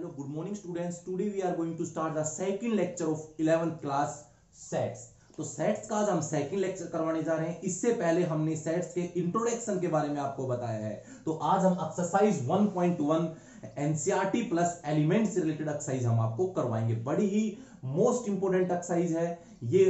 Hello, good morning students. Today we are going to start the second lecture of 11th class sets. तो sets का आज हम second lecture करवाने जा रहे हैं। इससे पहले हमने सेट्स के इंट्रोडक्शन के बारे में आपको बताया है। तो आज हम एक्सरसाइज 1.1 एनसीईआरटी प्लस एलिमेंट से रिलेटेड एक्सरसाइज हम आपको करवाएंगे। बड़ी ही मोस्ट इंपोर्टेंट एक्सरसाइज है ये।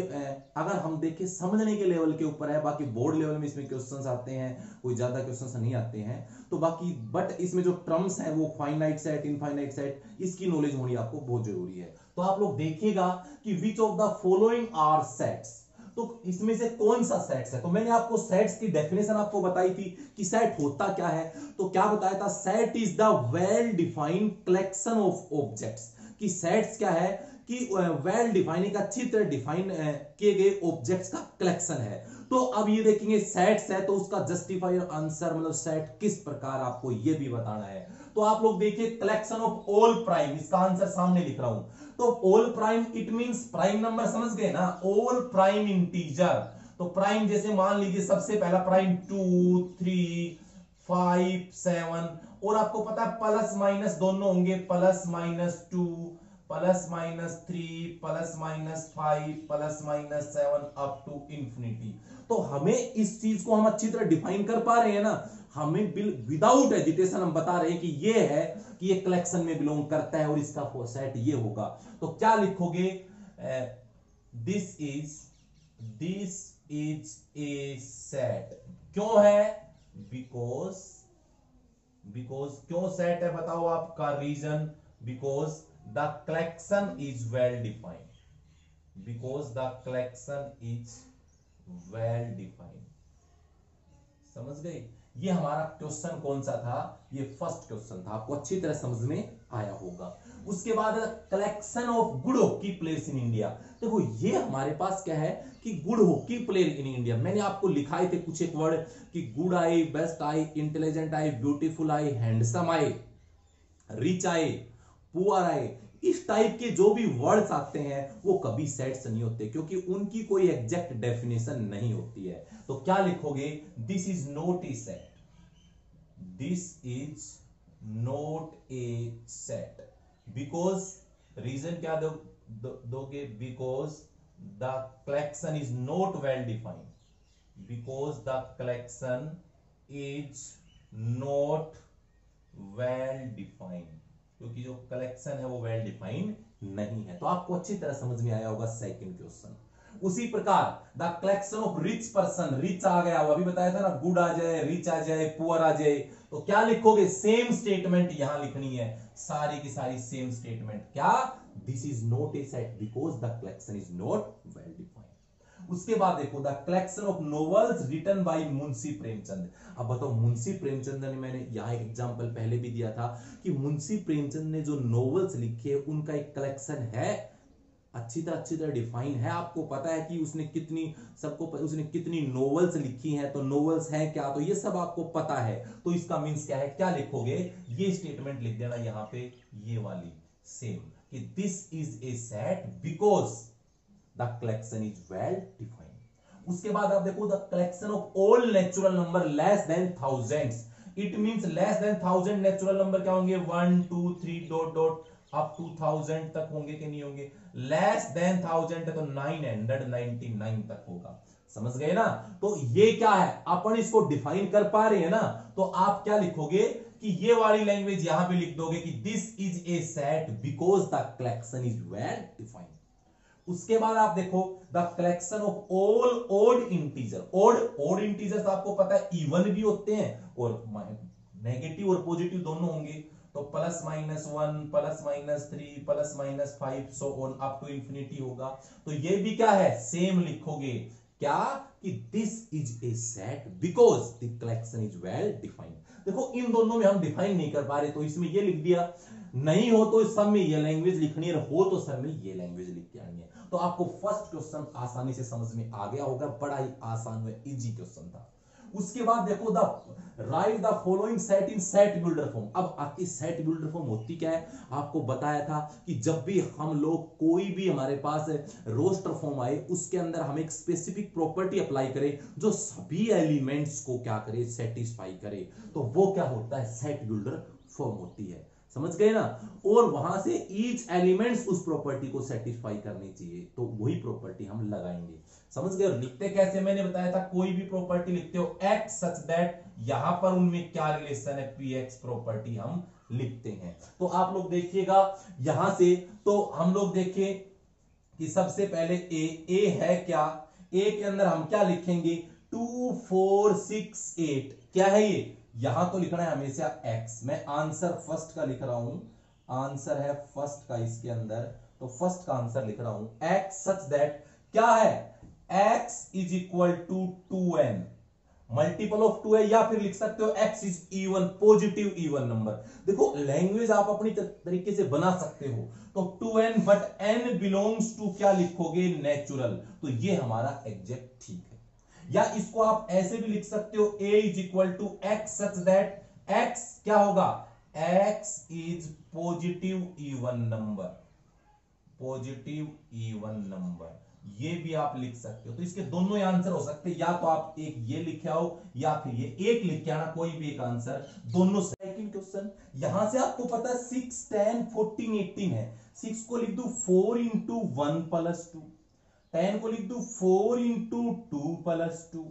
अगर हम देखें समझने के लेवल के ऊपर है, बाकी बोर्ड लेवल में इसमें क्वेश्चंस आते हैं, कोई ज्यादा क्वेश्चंस नहीं आते हैं। तो बाकी बट इसमें जो टर्म्स है वो फाइनाइट सेट, इनफाइनाइट सेट, इसकी नॉलेज होनी आपको बहुत जरूरी है। तो आप लोग देखिएगा कि which of the following are sets, तो इसमें से कौन सा सेट्स है। तो मैंने आपको सेट्स की डेफिनेशन आपको बताई थी कि सेट होता क्या है। तो क्या बताया था, set is the well defined collection of objects. कि सेट्स क्या है कि वेल डिफाइंड, एक अच्छी तरह डिफाइन किए गए ऑब्जेक्ट्स का कलेक्शन है। तो अब ये देखेंगे सेट्स है तो उसका जस्टिफायर आंसर मतलब सेट किस प्रकार आपको ये भी बताना है। तो आप लोग देखिए कलेक्शन ऑफ ऑल प्राइम, इसका आंसर सामने लिख रहा हूं। तो all prime it means prime number, समझ गए ना, ऑल प्राइम इंटीजर। तो प्राइम जैसे मान लीजिए सबसे पहला प्राइम 2, 3, 5, 7, और आपको पता है प्लस माइनस दोनों होंगे, plus minus 2, plus minus 3, plus minus 5, plus minus 7 up to infinity. तो हमें इस चीज को हम अच्छी तरह डिफाइन कर पा रहे हैं ना। हमें विदाउट एजिटेशन हम बता रहे हैं कि ये है कि ये कलेक्शन में बिलोंग करता है और इसका सेट ये होगा। तो क्या लिखोगे, दिस इज ए सेट। क्यों है, बिकॉज क्यों सेट है बताओ आपका reason, because the collection is well defined, because the collection is well defined. समझ गए। ये हमारा क्वेश्चन कौन सा था, ये फर्स्ट क्वेश्चन था, आपको अच्छी तरह समझ में आया होगा। उसके बाद collection of good hockey players in India. देखो ये हमारे पास क्या है कि good hockey player in India. मैंने आपको लिखाए थे कुछ एक वर्ड कि good I, best I, intelligent I, beautiful I, handsome I, rich I, poor I. इस टाइप के जो भी वर्ड्स आते हैं वो कभी सेट्स नहीं होते, क्योंकि उनकी कोई एग्जैक्ट डेफिनेशन नहीं होती है। तो क्या लिखोगे, this is not a set, this is not a set, because reason क्या दोगे, because the collection is not well defined, because the collection is not well defined, क्योंकि जो कलेक्शन है वो वेल डिफाइंड नहीं है। तो आपको अच्छी तरह समझ में आया होगा सेकंड क्वेश्चन। उसी प्रकार the collection of rich person, rich आ गया, वो अभी बताया था ना, गुड आ जाए, रिच आ जाए, पुअर आ जाए। तो क्या लिखोगे, सेम स्टेटमेंट यहां लिखनी है, सारी की सारी सेम स्टेटमेंट। क्या, this is not a set because the collection is not well defined. उसके बाद देखो the collection of novels written by Munshi Premchand. अब बताओ मुंशी प्रेमचंद ने, मैंने यहां एक एग्जांपल पहले भी दिया था कि मुंशी प्रेमचंद ने जो नॉवेल्स लिखे उनका एक कलेक्शन है, अच्छी तरह डिफाइन है। आपको पता है कि उसने कितनी नॉवेल्स लिखी हैं, तो नॉवेल्स हैं क्या, तो ये सब आपको पता है। तो इसका मींस क्या है, क्या लिखोगे, ये स्टेटमेंट लिख देना यहां पे, ये वाली सेम, कि this is a set because the collection is well defined. उसके बाद आप देखो the collection of all natural number less then thousands. It means less than 1000 natural number क्या होंगे, 1, 2, 3 डॉट डॉट अप टू 1000 तक होंगे कि नहीं होंगे। लेस देन 1000 तो 999 तक होगा। समझ गए ना। तो ये क्या है, अपन इसको डिफाइन कर पा रहे हैं ना। तो आप क्या लिखोगे कि ये वाली लैंग्वेज यहां पे लिख दोगे कि this is a set because the collection is well defined. उसके बाद आप देखो the collection of all odd integer. Odd integers आपको पता है इवन भी होते हैं और नेगेटिव और पॉजिटिव दोनों होंगे। तो plus minus 1, plus minus 3, plus minus 5 so on up to infinity होगा। तो ये भी क्या है, सेम लिखोगे, क्या कि this is a set because the collection is well defined. देखो इन दोनों में हम डिफाइन नहीं कर पा रहे, तो इसमें ये लिख दिया, नहीं हो तो इस सब में ये लैंग्वेज लिखनी है, हो तो सब में ये लैंग्वेज लिख के आनी है। तो आपको फर्स्ट क्वेश्चन आसानी से समझ में आ गया होगा, बड़ा ही आसान हुआ, इजी क्वेश्चन था। उसके बाद देखो right the following set in set builder form. अब आपकी सेट बिल्डर फॉर्म होती क्या है, आपको बताया था कि जब भी हम लोग कोई भी हमारे पास रोस्टर फॉर्म आए उसके अंदर हम एक स्पेसिफिक प्रॉपर्टी अप्लाई करें जो सभी एलिमेंट्स को क्या करे, सेटिस्फाई करे, तो वो क्या होता है, सेट बिल्डर फॉर्म होती है। समझ गए ना। और वहां से ईच एलिमेंट्स उस प्रॉपर्टी को सेटिस्फाई करनी चाहिए, तो वही प्रॉपर्टी हम लगाएंगे। समझ गए। और लिखते कैसे मैंने बताया था, कोई भी प्रॉपर्टी लिखते हो एक्स सच दैट, यहां पर उनमें क्या रिलेशन है, पी एक्स प्रॉपर्टी हम लिखते हैं। तो आप लोग देखिएगा यहां से, तो हम लोग देखें कि सबसे पहले ए है क्या, ए के अंदर हम क्या लिखेंगे, 2 4 6 8, क्या है ये, यहां तो लिखना है हमेशा एक्स। मैं आंसर फर्स्ट का लिख रहा हूं, आंसर है फर्स्ट का इसके अंदर, तो फर्स्ट का आंसर लिख रहा हूं एक्स सच दैट क्या है, x is equal to 2n, multiple of 2 है, या फिर लिख सकते हो x is even, positive even number. देखो लैंग्वेज आप अपनी तरीके से बना सकते हो, तो 2n but n belongs to क्या लिखोगे, नेचुरल, तो ये हमारा एग्जैक्ट ठीक है। या इसको आप ऐसे भी लिख सकते हो, a is equal to x such that x क्या होगा, x is positive even number, positive even number, ये भी आप लिख सकते हो। तो इसके दोनों ही आंसर हो सकते हैं, या तो आप एक ये लिखे आओ या फिर ये एक लिखे आना, कोई भी एक आंसर, दोनों। सेकंड क्वेश्चन, यहां से आपको पता है 6 10 14 18 है, 6 को लिख दू 4 इंटू 1 प्लस 2, 10 को लिख दू 4 इंटू 2 प्लस 2,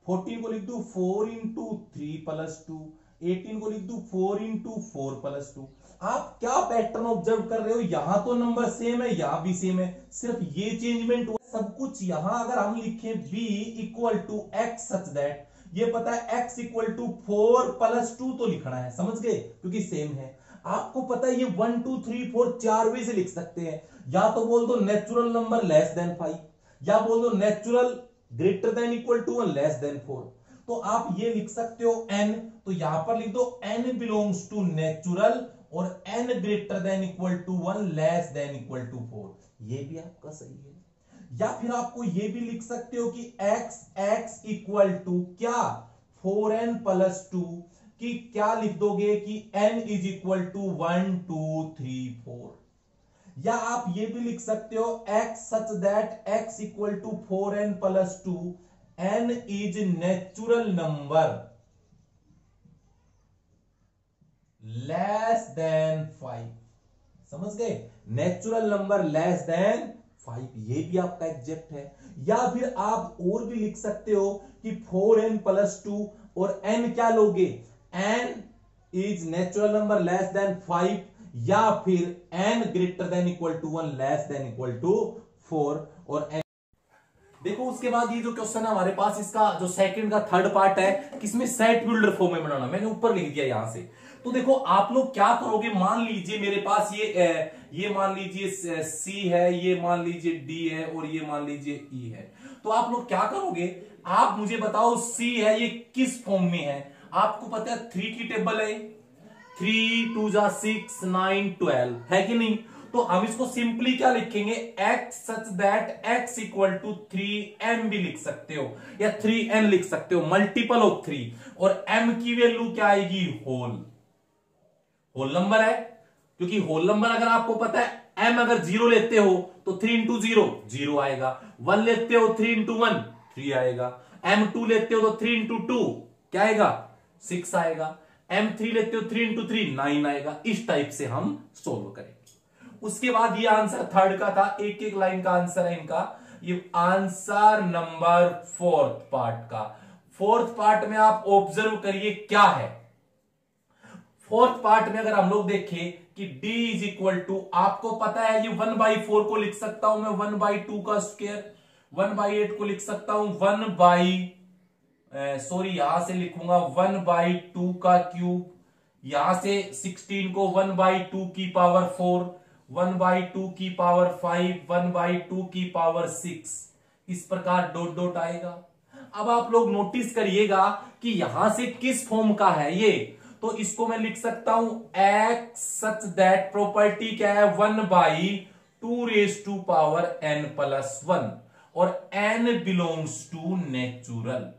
14 को लिख दू 4 इंटू 3 प्लस 2, 18 को लिख दू 4 इंटू 4 प्लस 2। आप क्या पैटर्न ऑब्जर्व कर रहे हो, यहां तो नंबर सेम है, यहां भी सेम है, सिर्फ ये चेंजमेंट हुआ सब कुछ। यहां अगर हम लिखें b equal to x such that, ये पता है x इक्वल टू 4 प्लस 2 तो लिखना है, समझ गए, क्योंकि सेम है। आपको पता है ये 1 2 3 4 चार वे से लिख सकते हैं, या तो बोल दो नेचुरल नंबर लेस देन 5, या बोल दो natural greater than equal to 1 less than 4। तो आप ये लिख सकते हो n, तो यहां पर लिख दो n बिलोंग्स टू नेचुरल और n greater than equal to 1 less than equal to 4, ये भी आपका सही है। या फिर आपको ये भी लिख सकते हो कि x इक्वल टू क्या, 4n प्लस 2, कि क्या लिख दोगे कि n इज इक्वल टू 1 2 3 4। या आप ये भी लिख सकते हो x such that x equal to 4n plus 2, n is natural number less than 5, समझ गए, नेचुरल नंबर लेस देन 5, ये भी आपका एग्जैक्ट है। या फिर आप और भी लिख सकते हो कि 4n प्लस 2 और n क्या लोगे, n is natural number less than 5, या फिर n greater than equal to 1 less than equal to 4, और n। देखो उसके बाद ये जो क्वेश्चन है हमारे पास, इसका जो सेकंड का थर्ड पार्ट है, किसमें सेट बिल्डर फॉर्म में बनाना, मैंने ऊपर लिख दिया यहां से। तो देखो आप लोग क्या करोगे, मान लीजिए मेरे पास ये मान लीजिए C है, ये मान लीजिए D है, और ये मान लीजिए E है। तो आप लोग क्या करोगे, आप मुझे बताओ C है ये किस फॉर्म में है। आपको पता है 3 की टेबल है, 3 2 जा 6 9 12 है कि नहीं। तो हम इसको सिंपली क्या लिखेंगे, x such that x equal to 3m भी लिख सकते हो, या 3n लिख सकते हो, मल्टीपल ऑफ 3, और m की वैल्यू क्या आएगी, होल नंबर है, क्योंकि होल नंबर अगर आपको पता है m अगर 0 लेते हो तो 3 इंटू 0 0 आएगा, 1 लेते हो 3 इंटू 1 3 आएगा, m2 लेते हो तो 3 इंटू 2 क्या आएगा, 6 आएगा, m3 लेते हो 3 इंटू 3 9 आएगा। इस टाइप से हम सोल्व करेंगे। उसके बाद ये आंसर थर्ड का था, एक एक लाइन का आंसर है इनका। ये आंसर नंबर फोर्थ पार्ट का, फोर्थ पार्ट में आप ऑब्जर्व करिए क्या है। फोर्थ पार्ट में अगर हम लोग देखें कि d इज इक्वल टू, आपको पता है ये 1/4 को लिख सकता हूं मैं 1/2 का स्क्वायर, 1/8 को लिख सकता हूं यहां से लिखूंगा 1/2 का क्यूब, यहां से 16 को 1/2 की पावर 4, 1/2 की पावर 5, 1/2 की पावर 6, इस प्रकार डॉट डॉट आएगा। अब आप लोग नोटिस करिएगा कि यहां से किस फॉर्म का है ये, तो इसको मैं लिख सकता हूं x सच दैट प्रॉपर्टी क्या है 1/2 raise to power n plus 1, और n बिलोंग्स टू नेचुरल,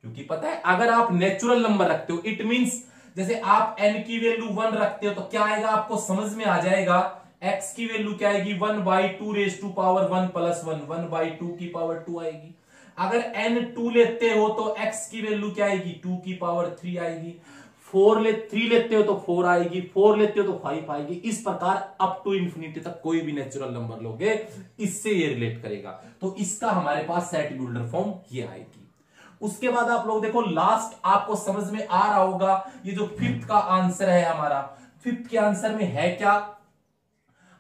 क्योंकि पता है अगर आप नेचुरल नंबर रखते हो इट मींस जैसे आप n की वैल्यू 1 रखते हो तो क्या आएगा, आपको समझ में आ जाएगा, x की वैल्यू क्या आएगी 1/2 रेज टू पावर 1 प्लस 1, 1/2 की पावर 2 आएगी। अगर n 2 लेते हो तो x की वैल्यू क्या आएगी 2 की पावर 3 आएगी। 3 लेते हो तो 4 आएगी, 4 लेते हो तो 5 आएगी। इस प्रकार अप टू इंफिनिटी तक कोई भी नेचुरल नंबर लोगे, इससे ये रिलेट करेगा। तो इसका हमारे पास सेट बिल्डर फॉर्म ये आएगी। उसके बाद आप लोग देखो लास्ट, आपको समझ में आ रहा होगा, ये जो फिफ्थ का आंसर है हमारा, फिफ्थ के आंसर में है क्या,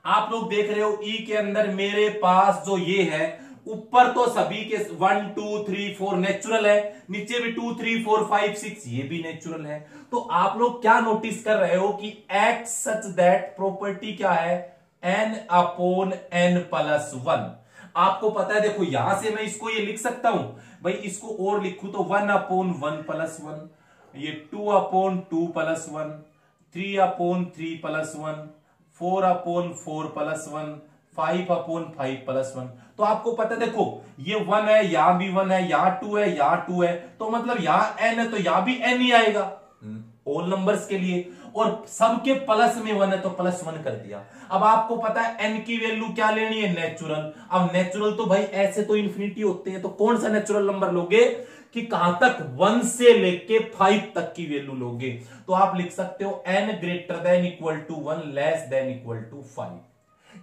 आप लोग देख रहे हो ई के अंदर मेरे पास जो ये है, ऊपर तो सभी के 1 2 3 4 नेचुरल है, नीचे भी 2 3 4 5 6 ये भी नेचुरल है। तो आप लोग क्या नोटिस कर रहे हो कि एक्स सच दैट प्रॉपर्टी क्या है, n अपॉन n प्लस 1। आपको पता है, देखो यहां से मैं इसको ये लिख सकता हूं भाई, इसको और लिखूं तो 1 अपॉन 1 प्लस 1, ये 2 upon 2 plus 1, 3 upon 3 plus 1, 4 upon 4 plus 1, 5 upon 5 plus 1। तो आपको पता है, देखो ये 1 है, यहां भी 1 है, यहां 2 है, यहां 2 है, तो मतलब यहां n है तो यहां भी n ही आएगा ऑल नंबर्स के लिए, और सबके प्लस में 1 है तो प्लस 1 कर दिया। अब आपको पता है n की वैल्यू क्या लेनी है, नेचुरल। अब नेचुरल तो भाई ऐसे तो इंफिनिटी होते हैं, तो कौन सा नेचुरल नंबर लोगे कि कहां तक, 1 से लेके 5 तक की वैल्यू लोगे। तो आप लिख सकते हो n greater than equal to 1 less than equal to 5,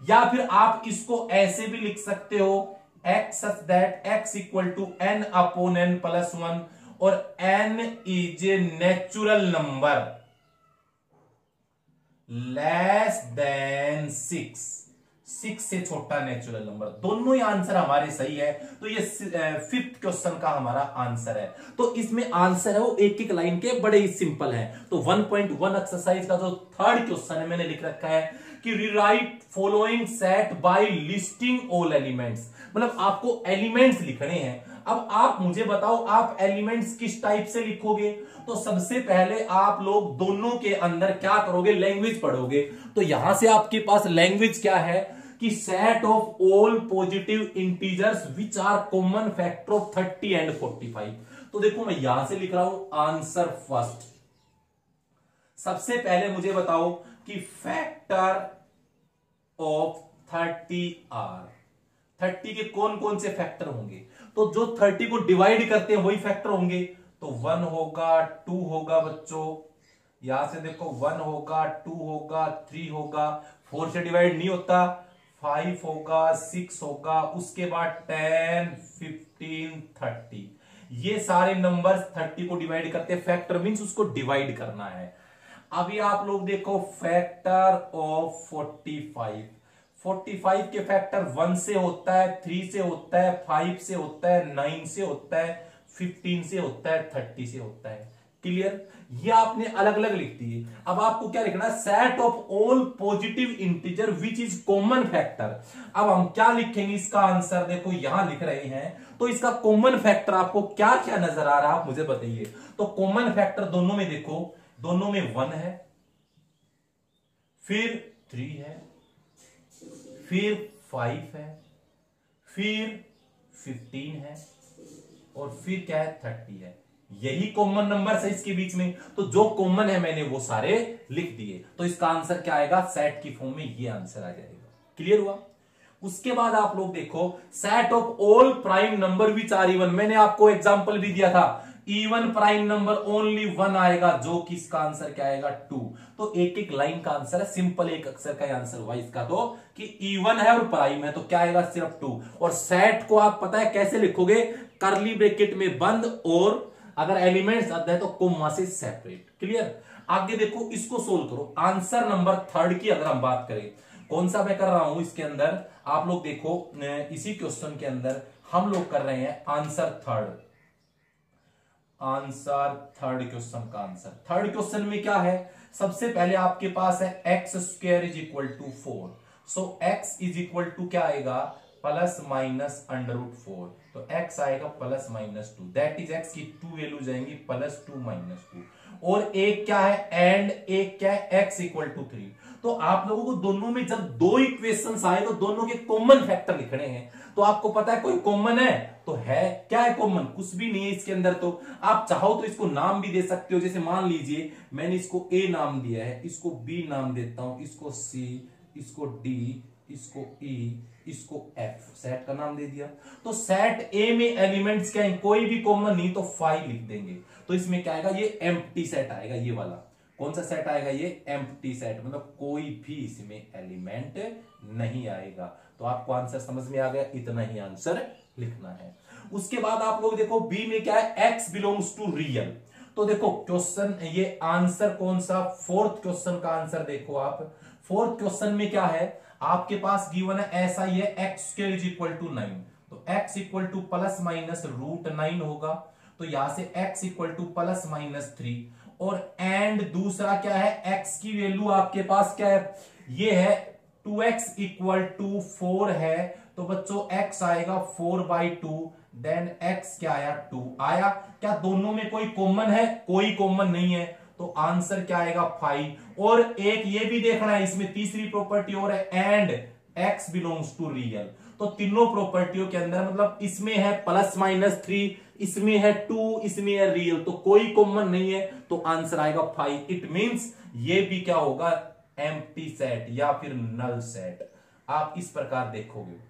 या फिर आप इसको ऐसे भी लिख सकते हो x such that x equal to n upon n plus 1, और n is a natural number less than 6, 6 से छोटा नेचुरल नंबर। दोनों ही आंसर हमारे सही है, तो ये फिफ्थ क्वेश्चन का हमारा आंसर है। तो इसमें आंसर है वो एक एक लाइन के बड़े ही सिंपल है। तो 1.1 एक्सरसाइज का जो थर्ड क्वेश्चन है मैंने लिख रखा है कि rewrite following set by listing all elements, मतलब आपको एलिमेंट्स लिखने हैं। अब आप मुझे बताओ आप एलिमेंट्स किस टाइप से लिखोगे। तो सबसे पहले आप लोग दोनों के अंदर क्या करोगे, लैंग्वेज पढ़ोगे। तो यहां से आपके पास लैंग्वेज क्या है कि set of all positive integers which are common factor of 30 and 45। तो देखो मैं यहां से लिख रहा हूं आंसर फर्स्ट। सबसे पहले मुझे बताओ कि फैक्टर ऑफ 30 आर, 30 के कौन कौन से फैक्टर होंगे। तो जो 30 को डिवाइड करते हैं वही फैक्टर होंगे। तो 1 होगा, 2 होगा बच्चों, यहां से देखो 1 होगा, 2 होगा, 3 होगा, 4 से डिवाइड नहीं होता, 5 होगा, 6 होगा, उसके बाद 10 15 30, ये सारे नंबर्स 30 को डिवाइड करते हैं। फैक्टर मींस उसको डिवाइड करना है। अभी आप लोग देखो फैक्टर ऑफ 45, 45 के फैक्टर 1 से होता है, 3 से होता है, 5 से होता है, 9 से होता है, 15 से होता है, 30 से होता है। क्लियर, ये आपने अलग अलग लिख दिए। अब आपको क्या लिखना है, set of all positive integer which is common factor. अब हम क्या लिखेंगे इसका आंसर, देखो यहां लिख रहे हैं, तो इसका कॉमन फैक्टर आपको क्या क्या नजर आ रहा है आप मुझे बताइए। तो कॉमन फैक्टर दोनों में देखो, दोनों में 1 है, फिर 3 है, फिर 5 है, फिर 15 है, और फिर क्या है 30 है। यही कॉमन नंबर है इसके बीच में। तो जो कॉमन है मैंने वो सारे लिख दिए। तो इसका आंसर क्या आएगा, सेट की फॉर्म में ये आंसर आ जाएगा। क्लियर हुआ। उसके बाद आप लोग देखो set of all prime number which are even, मैंने आपको एग्जांपल भी दिया था, इवन प्राइम नंबर ओनली 1 आएगा, जो कि इसका आंसर क्या आएगा 2। तो एक एक लाइन का आंसर है, सिंपल एक अक्षर का आंसर हुआ इसका। तो कि इवन है और प्राइम है तो क्या आएगा सिर्फ 2। और सेट को आप पता है कैसे लिखोगे, करली ब्रैकेट में बंद, और अगर एलिमेंट्स आता है तो कोमा से सेपरेट। क्लियर। आगे देखो इसको सोल्व करो। आंसर नंबर थर्ड की अगर हम बात करें, कौन सा मैं कर रहा हूं इसके अंदर, आप लोग देखो इसी क्वेश्चन के अंदर हम लोग कर रहे हैं answer third. Answer third question का आंसर, थर्ड क्वेश्चन में क्या है, सबसे पहले आपके पास है x square is equal to 4। So x is equal to क्या आएगा, प्लस माइनस अंडर रूट 4। तो एक्स आएगा plus minus 2, that is x की 2 वैल्यू जाएंगी प्लस 2 माइनस 2। और एक क्या है एंड, एक क्या है एक्स इक्वल टू 3। तो आप लोगों को दोनों में जब दो इक्वेशंस आए तो दोनों के कॉमन फैक्टर लिखने हैं। तो आपको पता है कोई कॉमन है तो है, क्या है कॉमन, कुछ भी नहीं है इसके अंदर। तो आप चाहो तो इसको नाम भी दे सकते हो, जैसे मान लीजिए मैंने इसको ए नाम दिया है, इसको बी नाम देता हूं, इसको सी, इसको डी, इसको E, इसको F, सेट का नाम दे दिया। तो सेट ए में एलिमेंट्स क्या है, कोई भी कॉमन नहीं तो 5 लिख देंगे। तो इसमें क्या आएगा, ये एम्प्टी सेट आएगा, ये वाला कौन सा सेट आएगा, ये एम्प्टी सेट, मतलब कोई भी इसमें एलिमेंट नहीं आएगा। तो आपको आंसर समझ में आ गया, इतना ही आंसर लिखना है। उसके बाद आप लोग देखो बी में क्या है, x बिलोंग्स टू रियल। तो देखो क्वेश्चन, ये आंसर कौन सा, फोर्थ क्वेश्चन का आंसर देखो आप। फोर्थ क्वेश्चन में क्या है, आपके पास गिवन है ऐसा ही है, x square is equal to 9। तो x equal to plus minus root 9 होगा। तो यहां से x equal to plus minus 3, और एंड दूसरा क्या है, x की वैल्यू आपके पास क्या है, ये है 2x इक्वल टू 4 है। तो बच्चों x आएगा 4/2, देन x क्या आया, 2 आया। क्या दोनों में कोई कॉमन है, कोई कॉमन नहीं है, तो आंसर क्या आएगा 5। और एक ये भी देखना है, इसमें तीसरी प्रॉपर्टी और है, and x belongs to real. तो तीनों प्रॉपर्टियों के अंदर, मतलब इसमें है प्लस माइनस 3, इसमें है 2, इसमें है रियल, तो कोई कॉमन नहीं है, तो आंसर आएगा 5। इट मींस ये भी क्या होगा, एम्प्टी सेट या फिर नल सेट। आप इस प्रकार देखोगे।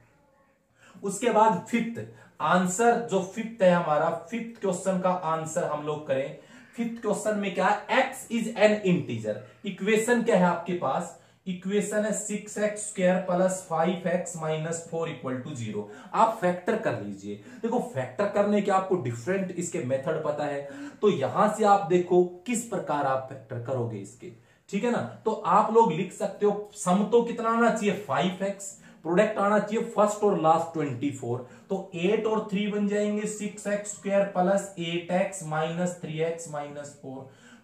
उसके बाद फिफ्थ आंसर, जो फिफ्थ है हमारा, फिफ्थ क्वेश्चन का आंसर हम लोग करें। फिफ्थ क्वेश्चन में क्या है, x is an integer. Equation क्या है आपके पास, इक्वेशन है 6x square plus 5x minus 4 equal to 0। आप फैक्टर कर लीजिए। देखो फैक्टर करने के आपको डिफरेंट इसके मेथड पता है, तो यहां से आप देखो किस प्रकार आप फैक्टर करोगे इसके, ठीक है ना। तो आप लोग लिख सकते हो, सम तो कितना आना चाहिए 5x, प्रोडक्ट आना चाहिए फर्स्ट और लास्ट 24। तो 8 और 3 बन जाएंगे 6x square plus 8x minus 3x minus 4।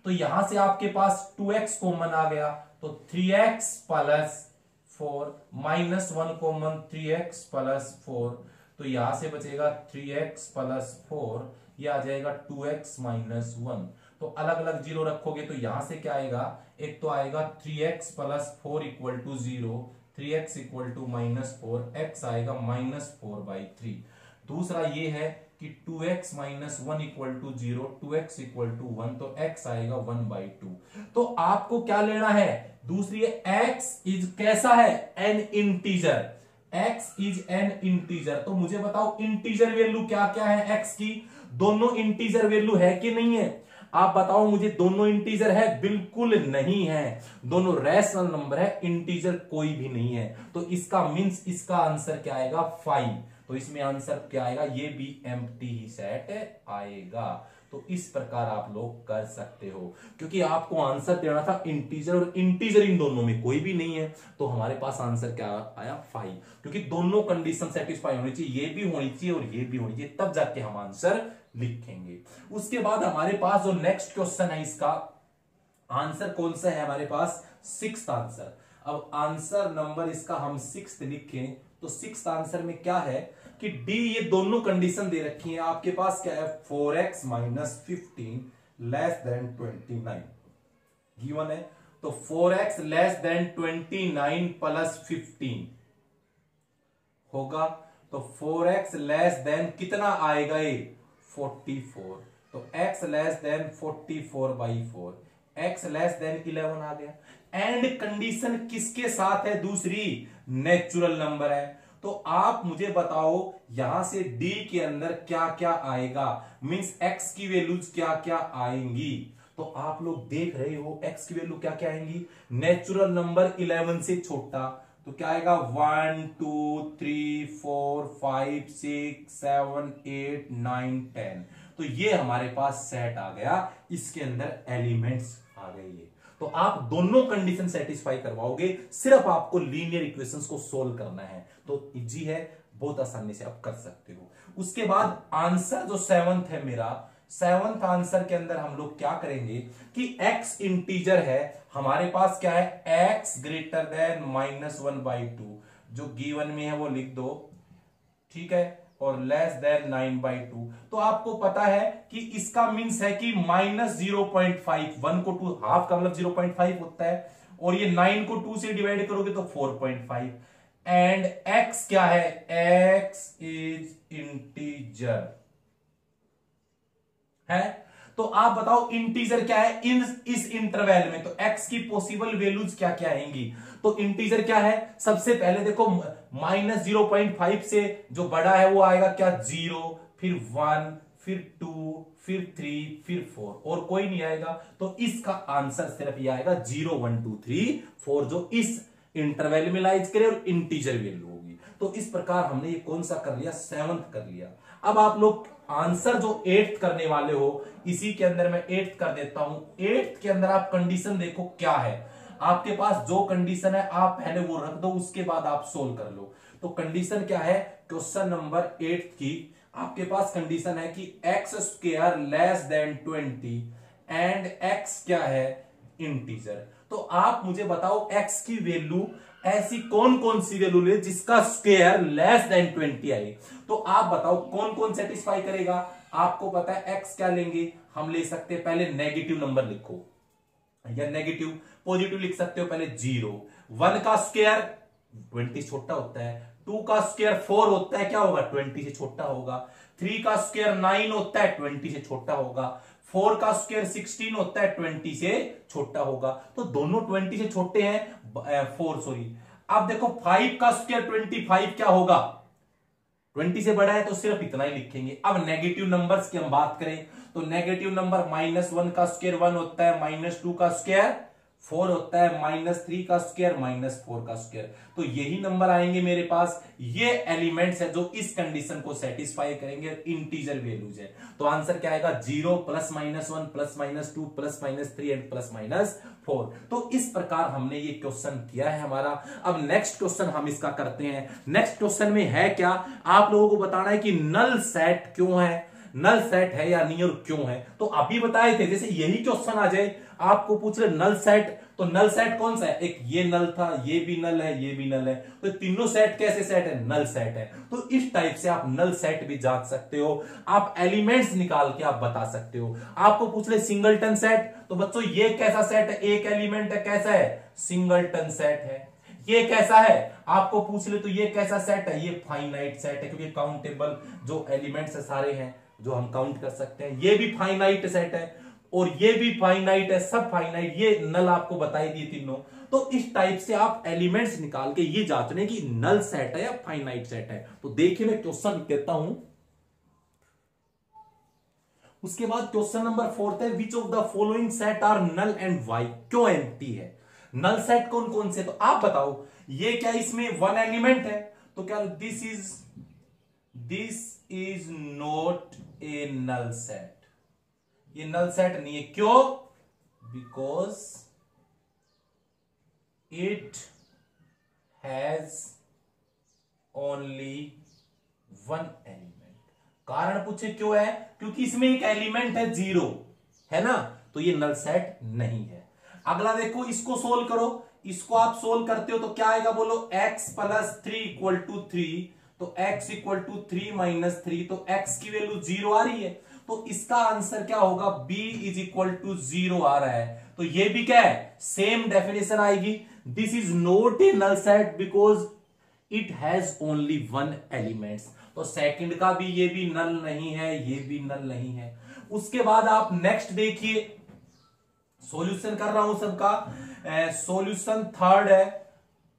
तो यहां से आपके पास 2x कॉमन आ गया, तो 3x plus 4 minus 1 common 3x plus 4। तो यहां से बचेगा 3x प्लस 4, ये आ जाएगा 2x माइनस 1। तो अलग अलग जीरो रखोगे तो यहां से क्या आएगा, एक तो आएगा 3x plus 4 equal to 0, 3x equal to minus 4, x आएगा माइनस 4/3। दूसरा ये है कि 2x minus 1 equal to 0, 2x equal to 1, तो x आएगा 1/2। तो आपको क्या लेना है, दूसरी है x इज कैसा है, N integer. x is an integer. तो मुझे बताओ इंटीजर वैल्यू क्या क्या है x की, दोनों इंटीजर वैल्यू है कि नहीं है, आप बताओ मुझे। दोनों इंटीजर है, बिल्कुल नहीं है, दोनों रैशनल नंबर है, इंटीजर कोई भी नहीं है। तो इसका मींस इसका आंसर क्या आएगा 5। तो इसमें आंसर क्या आएगा, ये भी एम्प्टी ही सेट आएगा। तो इस प्रकार आप लोग कर सकते हो, क्योंकि आपको आंसर देना था इंटीजर, और इंटीजर इन दोनों में कोई भी नहीं है, तो हमारे पास आंसर क्या आया 5। क्योंकि दोनों कंडीशन सेटिस्फाई होनी चाहिए, ये भी होनी चाहिए और ये भी होनी चाहिए, तब जाके हम आंसर लिखेंगे। उसके बाद हमारे पास जो नेक्स्ट क्वेश्चन है, इसका आंसर कौन सा है हमारे पास, सिक्स्थ आंसर। अब आंसर नंबर इसका हम 6 लिखें, तो 6th आंसर में क्या है कि डी, ये दोनों कंडीशन दे रखी है आपके पास, क्या है 4x minus 15 less than 29 given है। तो 4x लेस देन 29 प्लस 15 होगा। तो 4x लेस देन कितना आएगा, ये 44। तो x less than 44/4, x less than 11 आ गया। एंड कंडीशन किसके साथ है, दूसरी नेचुरल नंबर है। तो आप मुझे बताओ यहां से d के अंदर क्या क्या आएगा, मींस x की वैल्यूज क्या क्या आएंगी। तो आप लोग देख रहे हो x की वैल्यू क्या क्या आएंगी, नेचुरल नंबर 11 से छोटा, तो क्या आएगा 1 2 3 4 5 6 7 8 9 10। तो ये हमारे पास सेट आ गया, इसके अंदर एलिमेंट्स आ गए ये। तो आप दोनों कंडीशन सेटिस्फाई करवाओगे, सिर्फ आपको लीनियर इक्वेशंस को सोल्व करना है, तो इजी है, बहुत आसानी से आप कर सकते हो। उसके बाद आंसर जो 7th है मेरा, 7th आंसर के अंदर हम लोग क्या करेंगे कि x इंटीजर है, हमारे पास क्या है x ग्रेटर देन -1/2, जो गिवन में है वो लिख दो, ठीक है, और लेस देन 9/2। तो आपको पता है कि इसका मीन्स है कि -0.5, 1 को 2 हाफ का मतलब 0.5 होता है, और ये 9 को 2 से डिवाइड करोगे तो 4.5। एंड x क्या है, x इज इंटीजर है। तो आप बताओ इंटीजर क्या है इस इंटरवल में, तो x की पॉसिबल वैल्यूज क्या क्या आएंगी। तो इंटीजर क्या है, सबसे पहले देखो -0.5 से जो बड़ा है वो आएगा क्या 0, फिर 1, फिर 2, फिर 3, फिर 4 और कोई नहीं आएगा। तो इसका आंसर सिर्फ ये आएगा 0, 1, 2, 3, 4 जो इस इंटरवल में लाइज करे और इंटीजर वैल्यू होगी। तो इस प्रकार हमने ये कौन सा कर लिया, 7th कर लिया। अब आप लोग आंसर जो 8th करने वाले हो इसी के अंदर मैं 8th कर देता हूं। 8th के अंदर आप कंडीशन देखो क्या है, आपके पास जो कंडीशन है आप पहले वो रख दो, उसके बाद आप सोल्व कर लो। तो कंडीशन क्या है, क्वेश्चन नंबर 8 की आपके पास कंडीशन है कि x² less than 20 and x क्या है, इंटीजर। तो आप मुझे बताओ x की वैल्यू ऐसी कौन कौन सी वैल्यू ले जिसका स्क्वायर लेस देन 20 आई। तो आप बताओ कौन कौन सेटिस्फाई करेगा। आपको पता है x क्या लेंगे, हम ले सकते हैं पहले नेगेटिव नंबर लिखो या नेगेटिव, पॉजिटिव लिख सकते हो पहले 0। 1 का स्क्वायर 20 छोटा होता है, 2 का स्क्वायर 4 होता है क्या होगा 20 से छोटा होगा, 3 का स्क्वायर 9 होता है 20 से छोटा होगा, 4 का स्क्वायर 16 होता है 20 से छोटा होगा। तो दोनों 20 से छोटे हैं, 4 सॉरी। अब देखो 5 का स्क्वायर 25 क्या होगा, 20 से बड़ा है तो सिर्फ इतना ही लिखेंगे। अब नेगेटिव नंबर्स की हम बात करें तो नेगेटिव नंबर -1 का स्क्वायर 1 होता है, -2 का स्क्वायर 4 होता है, -3 का स्क्वायर -4 का स्क्वायर। तो यही नंबर आएंगे मेरे पास, ये एलिमेंट्स है जो इस कंडीशन को सेटिस्फाई करेंगे, इंटीजर वैल्यूज है। तो आंसर क्या आएगा 0 +-1 +-2 +-3 एंड +-4। तो इस प्रकार हमने ये क्वेश्चन किया है हमारा। अब नेक्स्ट क्वेश्चन हम इसका करते हैं। नेक्स्ट क्वेश्चन में है क्या, आप लोगों को बताना है कि नल सेट क्यों है, नल सेट है या नहीं और क्यों है। तो अभी बताए थे, जैसे यही क्वेश्चन आ जाए आपको पूछ रहे नल सेट, तो नल सेट कौन सा है, एक ये नल था, ये भी नल है, ये भी नल है, तो तीनों सेट कैसे सेट है, नल सेट है। तो इस टाइप से आप नल सेट भी जांच सकते हो, आप एलिमेंट्स निकाल के आप बता सकते हो। आपको पूछ ले सिंगलटन सेट, तो बच्चों ये कैसा सेट है, एक एलिमेंट है, कैसा है, सिंगलटन सेट है। ये कैसा है आपको पूछ ले तो ये कैसा सेट है, ये फाइनाइट सेट है, क्योंकि काउंटेबल जो एलिमेंट्स है सारे हैं जो हम काउंट कर सकते हैं। ये भी फाइनाइट सेट है और ये भी फाइनाइट है, सब फाइनाइट, ये नल आपको बताई दी तीनों। तो इस टाइप से आप एलिमेंट्स निकाल के ये जांचने की नल सेट है या फाइनाइट सेट है। तो देखिए मैं क्वेश्चन कहता हूं, उसके बाद क्वेश्चन नंबर 4 है which of the following set are null and why, क्यों एम्प्टी है। नल सेट कौन कौन से, तो आप बताओ ये क्या इसमें 1 एलिमेंट है, तो क्या this is not a null set, ये नल सेट नहीं है। क्यों, because it has only 1 element. कारण पूछे क्यों है, क्योंकि इसमें एक एलिमेंट है 0 है ना, तो ये नल सेट नहीं है। अगला देखो, इसको सोल्व करो, इसको आप सोल्व करते हो तो क्या आएगा बोलो, x + 3 = 3, तो x = 3 - 3, तो x की वैल्यू 0 आ रही है, तो इसका आंसर क्या होगा, b = 0 आ रहा है। तो ये भी क्या है, सेम डेफिनेशन आएगी, this is not a null set because it has only 1 elements. तो सेकंड का भी ये भी नल नहीं है, ये भी नल नहीं है। उसके बाद आप नेक्स्ट देखिए, सॉल्यूशन कर रहा हूं सबका, सॉल्यूशन थर्ड है,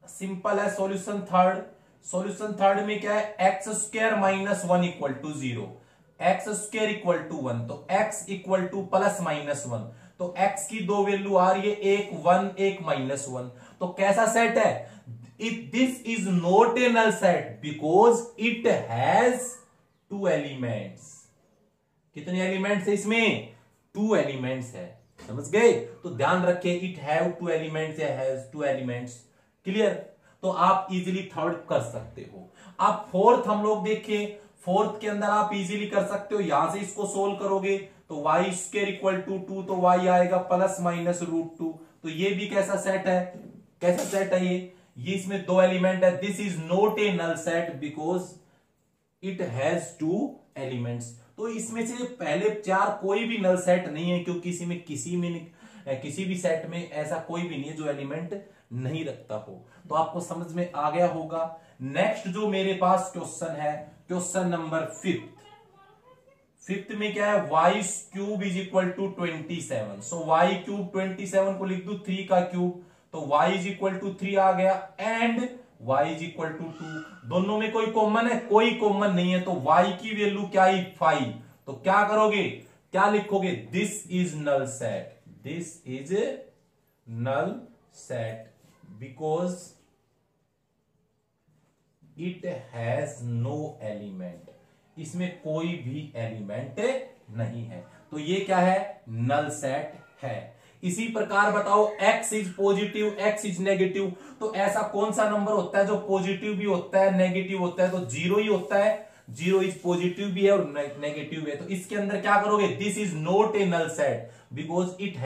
सिंपल है सॉल्यूशन थर्ड। सॉल्यूशन थर्ड में क्या है, x² - 1 = 0, x² = 1, तो x = +-1, तो x की 2 वैल्यू आ रही है, एक 1 एक -1, तो कैसा सेट है, this is not a null set because it has 2 elements. कितने एलिमेंट्स है इसमें, 2 एलिमेंट्स है, समझ गए। तो ध्यान रखिए, इट हैव 2 एलिमेंट्स या हैज 2 एलिमेंट्स, क्लियर। तो आप इजीली थर्ड कर सकते हो। आप फोर्थ हम लोग देखिए, फोर्थ के अंदर आप इजीली कर सकते हो, यहां से इसको सोल्व करोगे तो y² = 2, तो y आएगा +-√2, तो ये भी कैसा सेट है, कैसा सेट है ये इसमें 2 एलिमेंट है, this is not a null set because it has 2 elements. तो इसमें से पहले 4 कोई भी नल सेट नहीं है, क्योंकि किसी भी सेट में ऐसा कोई भी नहीं है जो एलिमेंट नहीं रखता हो। तो आपको समझ में आ गया होगा। नेक्स्ट जो मेरे पास क्वेश्चन है, क्वेश्चन नंबर 5 फिफ्थ में क्या है, y cube is equal to 27, so y cube 27 को लिख दू 3 का क्यूब, तो y इज इक्वल टू 3 आ गया, and y is equal to 2। दोनों में कोई कॉमन है, कोई कॉमन नहीं है, तो y की वैल्यू क्या है 5। तो क्या करोगे, क्या लिखोगे, this is null set, this is null set because it has no element, इसमें कोई भी एलिमेंट नहीं है, तो ये क्या है, नल सेट है। इसी प्रकार बताओ x is positive, x is negative, तो ऐसा कौन सा नंबर होता है जो पॉजिटिव भी होता है नेगेटिव होता है, तो 0 ही होता है, 0 इज पॉजिटिव भी है और नेगेटिव भी है। तो इसके अंदर क्या करोगे, this is not a null set because it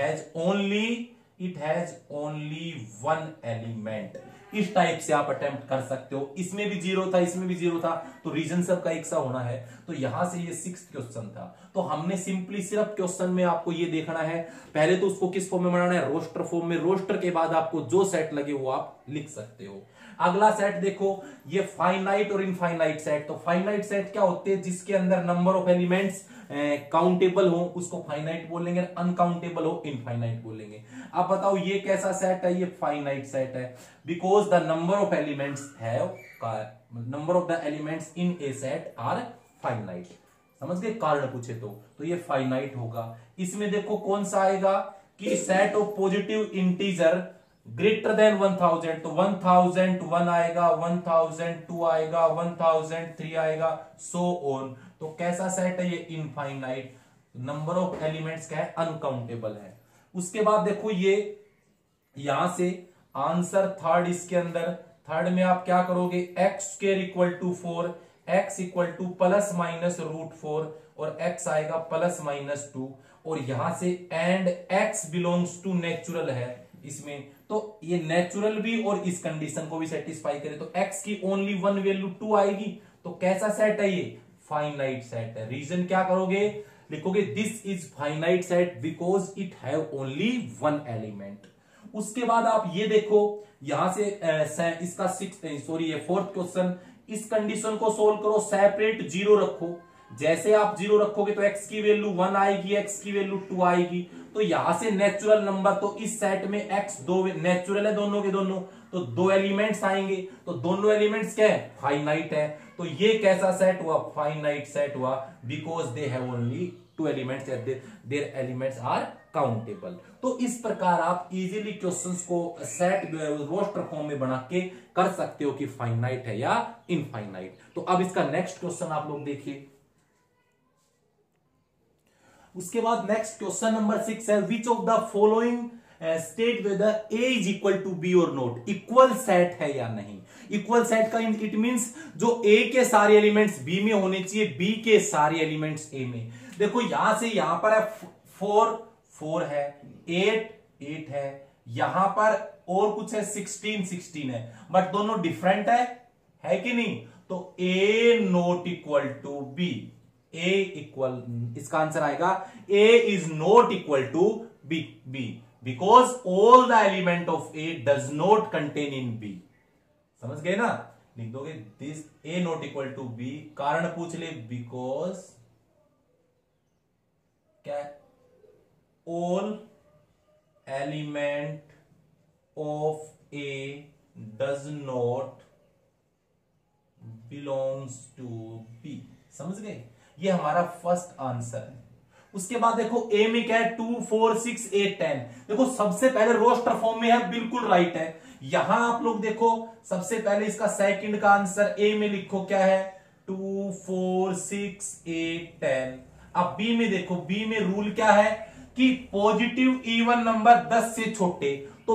has only one element. इस टाइप से आप अटेम्प्ट कर सकते हो, इसमें भी 0 था, इसमें भी 0 था, तो रीजन सबका एक सा होना है। तो यहां से ये 6th क्वेश्चन था। तो हमने सिंपली सिर्फ क्वेश्चन में आपको ये देखना है, पहले तो उसको किस फॉर्म में बनाना है, रोस्टर फॉर्म में, रोस्टर के बाद आपको जो सेट लगे वो आप लिख सकते हो। अगला सेट देखो, ये फाइनाइट और इनफाइनाइट सेट। तो फाइनाइट सेट क्या होते हैं, जिसके अंदर नंबर ऑफ एलिमेंट्स काउंटेबल हो उसको फाइनाइट बोलेंगे, अनकाउंटेबल हो इनफाइनाइट बोलेंगे। अब बताओ ये कैसा सेट है, ये फाइनाइट सेट है because the number of elements in a set are finite. समझ गए, कारण पूछे तो ये फाइनाइट होगा। इसमें देखो कौन सा आएगा कि set of positive integer greater than 1000, तो 1001 आएगा, 1002 आएगा, 1003 आएगा, सो ऑन। तो कैसा सेट है ये, इनफाइनाइट। नंबर ऑफ एलिमेंट्स क्या है, अनकाउंटेबल है। उसके बाद देखो ये यहां से आंसर थर्ड, इसके अंदर थर्ड में आप क्या करोगे, x square equal to 4, x equal to plus minus √4 और x आएगा प्लस माइनस 2, और यहां से and x belongs to natural है इसमें, तो ये नेचुरल भी और इस कंडीशन को भी सेटिस्फाई करे, तो x की ओनली वन वैल्यू 2 आएगी। तो कैसा सेट है ये, फाइनाइट सेट है। रीजन क्या करोगे, लिखोगे this is finite set because it have only one element. उसके बाद आप ये देखो यहां से इसका ये 4th क्वेश्चन, इस कंडीशन को सोल्व करो, सेपरेट 0 रखो। जैसे आप 0 रखोगे तो x की वैल्यू 1 आएगी, x की वैल्यू 2 आएगी। तो यहां से नेचुरल नंबर, तो इस सेट में x दो नेचुरल है दोनों के दोनों, तो 2 एलिमेंट्स आएंगे, तो दोनों एलिमेंट्स क्या है, फाइनाइट है। तो ये कैसा सेट हुआ, फाइनाइट सेट हुआ because they have only 2 elements, there elements are countable. तो इस प्रकार आप इजीली क्वेश्चंस को सेट रोस्टर फॉर्म में बना के कर सकते हो कि फाइनाइट है या इनफाइनाइट। तो अब इसका नेक्स्ट क्वेश्चन आप लोग देखिए। उसके बाद नेक्स्ट क्वेश्चन नंबर 6 है, which of the following state whether A is equal to B और नॉट, इक्वल सेट है या नहीं। इक्वल सेट का इट मींस जो ए के सारे एलिमेंट्स बी में होने चाहिए, बी के सारे एलिमेंट्स ए में। देखो यहां से यहां पर है 4 है, 8 है, यहां पर और कुछ है 16 है, बट दोनों डिफरेंट है कि नहीं। तो A not equal to B, A equal, इसका आंसर आएगा A is not equal to B because all the element of A does not contain in B. समझ गए ना, लिख दोगे this A not equal to B, कारण पूछ ले बिकॉज क्या, all element of A does not belongs to B। समझ गए, ये हमारा फर्स्ट आंसर है। उसके बाद देखो A में क्या है, 2 4 6 8 10। देखो सबसे पहले रोस्टर फॉर्म में है, बिल्कुल राइट है। यहां आप लोग देखो सबसे पहले इसका सेकंड का आंसर A में लिखो क्या है, 2 4 6 8 10। अब B में देखो, B में रूल क्या है कि पॉजिटिव इवन नंबर 10 से छोटे, तो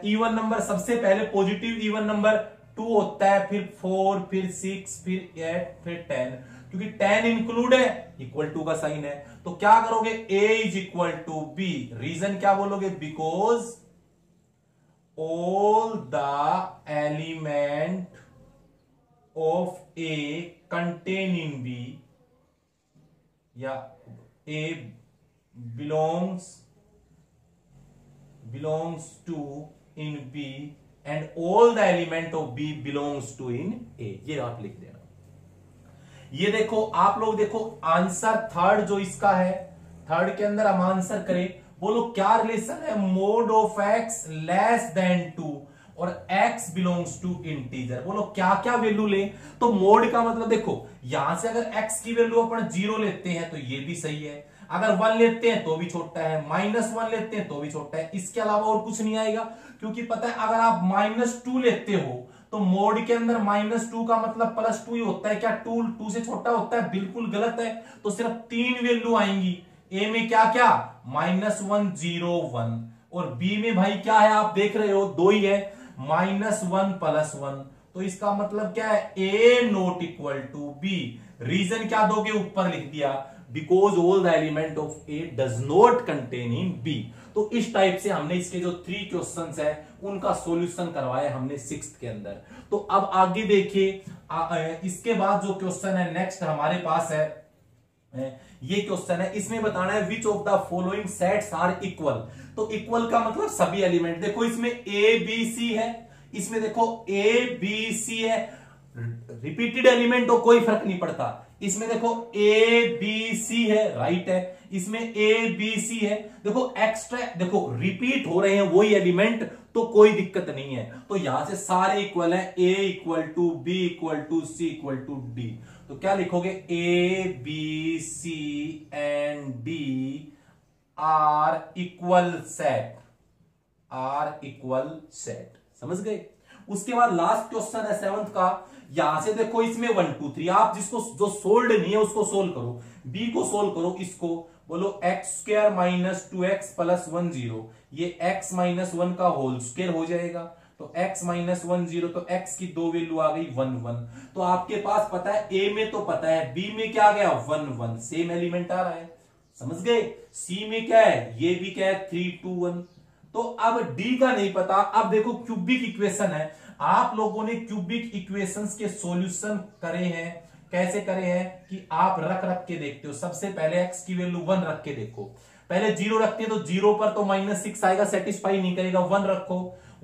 इवन नंबर सबसे पहले पॉजिटिव इवन नंबर 2 होता है, फिर 4, फिर 6, फिर 8, फिर 10। क्योंकि 10 इंक्लूड है, इक्वल टू का साइन है, तो क्या करोगे, a is equal to B. Reason क्या बोलोगे, because all the element of A contain in B, या a belongs to in B and all the element of B belongs to in A। ये आप लिख देना। ये देखो आप लोग देखो आंसर थर्ड जो इसका है, थर्ड के अंदर हम आंसर करें, बोलो क्या रिलेशन है, mode of x less than 2 और x बिलोंग्स टू इंटीजर। बोलो क्या क्या वैल्यू ले, तो मोड का मतलब देखो यहां से अगर x की वैल्यू अपन 0 लेते हैं तो ये भी सही है, अगर 1 लेते हैं तो भी छोटा है, -1 लेते हैं तो भी छोटा है, इसके अलावा और कुछ नहीं आएगा। क्योंकि पता है अगर आप -2 लेते हो तो मोड के अंदर -2 का मतलब +2 ही होता है क्या, 2 से छोटा होता है, बिल्कुल गलत है। तो सिर्फ 3 वैल्यू आएंगी, ए में क्या क्या -1 0 1 और बी में भाई क्या है आप देख रहे हो 2 ही है, -1 +1। तो इसका मतलब क्या है, A not equal to B. Reason क्या दोगे, ऊपर लिख दिया, because all the element of A does not contain in B. तो इस टाइप से हमने इसके जो 3 क्वेश्चंस है उनका सॉल्यूशन करवाया हमने 6th के अंदर। तो अब आगे देखिए इसके बाद जो क्वेश्चन है नेक्स्ट हमारे पास है, ये क्वेश्चन है, इसमें बताना है which of the following sets are equal. तो इक्वल का मतलब सभी एलिमेंट, देखो इसमें ए बी सी है, इसमें देखो ए बी सी है, रिपीटेड एलिमेंट हो कोई फर्क नहीं पड़ता, इसमें देखो ए बी सी है, राइट है, इसमें ए बी सी है, देखो एक्स्ट्रा देखो रिपीट हो रहे हैं वही एलिमेंट, तो कोई दिक्कत नहीं है। तो यहां से सारे इक्वल है, A equal to B equal to C equal to D. तो क्या लिखोगे, A B C and D are equal set, are equal set, समझ गए। उसके बाद लास्ट क्वेश्चन है 7th का, यहां से देखो इसमें 1 2 3, आप जिसको जो सोल्ड नहीं है उसको सोल्व करो, बी को सोल्व करो, इसको बोलो x² - 2x + 1 0, ये x - 1 का होल स्क्वायर हो जाएगा, तो x - 1 0, तो x की 2 वैल्यू आ गई 1 1। तो आपके पास पता है a में तो पता है, b में क्या आ गया 1 1, सेम एलिमेंट आ रहा है, समझ गए। c में क्या है, ये भी क्या है 3 2 1। तो अब d का नहीं पता। अब देखो क्यूबिक इक्वेशन है, आप लोगों ने क्यूबिक इक्वेशंस के सॉल्यूशन करे हैं, कैसे करे हैं कि आप रख रख के देखते हो। सबसे पहले x की वैल्यू 1 रख के देखो, पहले 0 रखते हैं तो 0 पर तो -6 आएगा, सेटिस्फाई नहीं करेगा, 1 रखो,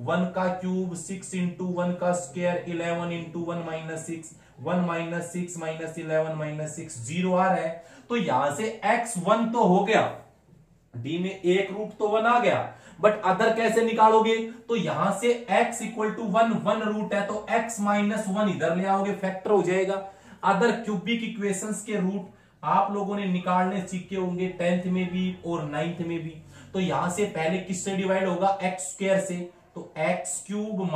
1 का क्यूब 6 × 1 का स्क्वायर 11 × 1 -6, 1 - 6 - 11 - 6 0 आ रहा है। तो यहां से x 1 तो हो गया, d में एक रूट तो 1 आ गया, बट अदर कैसे निकालोगे, तो यहां से x = 1 1 रूट है, तो x - 1 इधर ले आओगे, फैक्टर हो जाएगा। अदर क्यूबिक इक्वेशंस के रूट आप लोगों ने निकालने सीखे होंगे 10th में भी और 9th में भी। तो यहां से पहले किससे डिवाइड होगा, x² से, तो x³ -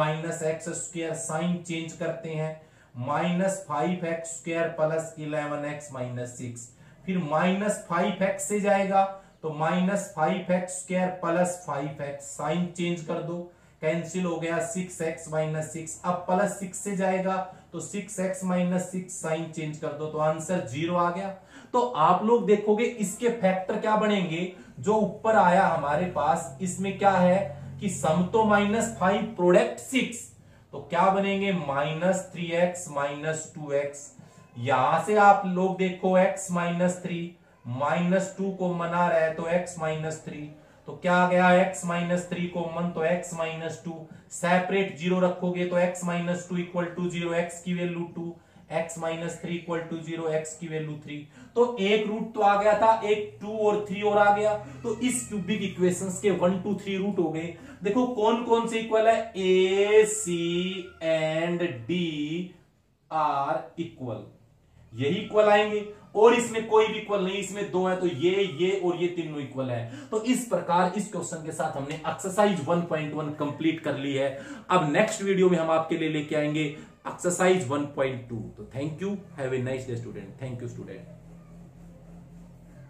x², साइन चेंज करते हैं, -5x² + 11x - 6, फिर -5x से जाएगा तो -5x² + 5x, साइन चेंज कर दो, कैंसिल हो गया, 6x - 6, अब +6 से जाएगा तो 6x - 6, साइन चेंज कर दो, तो आंसर 0 आ गया। तो आप लोग देखोगे इसके फैक्टर क्या बनेंगे, जो ऊपर आया हमारे पास, इसमें क्या है कि सम तो -5 प्रोडक्ट 6, तो क्या बनेंगे -3x - 2x। यहां से आप लोग देखो x - 3 -2 को मना रहा है तो x - 3, तो क्या आ गया, x - 3 को मन तो x - 2, सेपरेट 0 रखोगे तो x - 2 = 0, x की वैल्यू 2, x - 3 = 0, x की वैल्यू 3। तो एक रूट तो आ गया था, एक 2 और 3 और आ गया, तो इस क्यूबिक इक्वेशंस के 1 2 3 रूट हो गए। देखो कौन कौन से इक्वल है, a c and d are equal, यही इक्वल आएंगे, और इसमें कोई भी इक्वल नहीं, इसमें 2 है तो ये और ये तीनों इक्वल है। तो इस प्रकार इस क्वेश्चन के साथ हमने एक्सरसाइज 1.1 कंप्लीट कर ली है। अब नेक्स्ट वीडियो में हम आपके लिए लेके आएंगे एक्सरसाइज 1.2। तो thank you, have a nice day student, thank you student.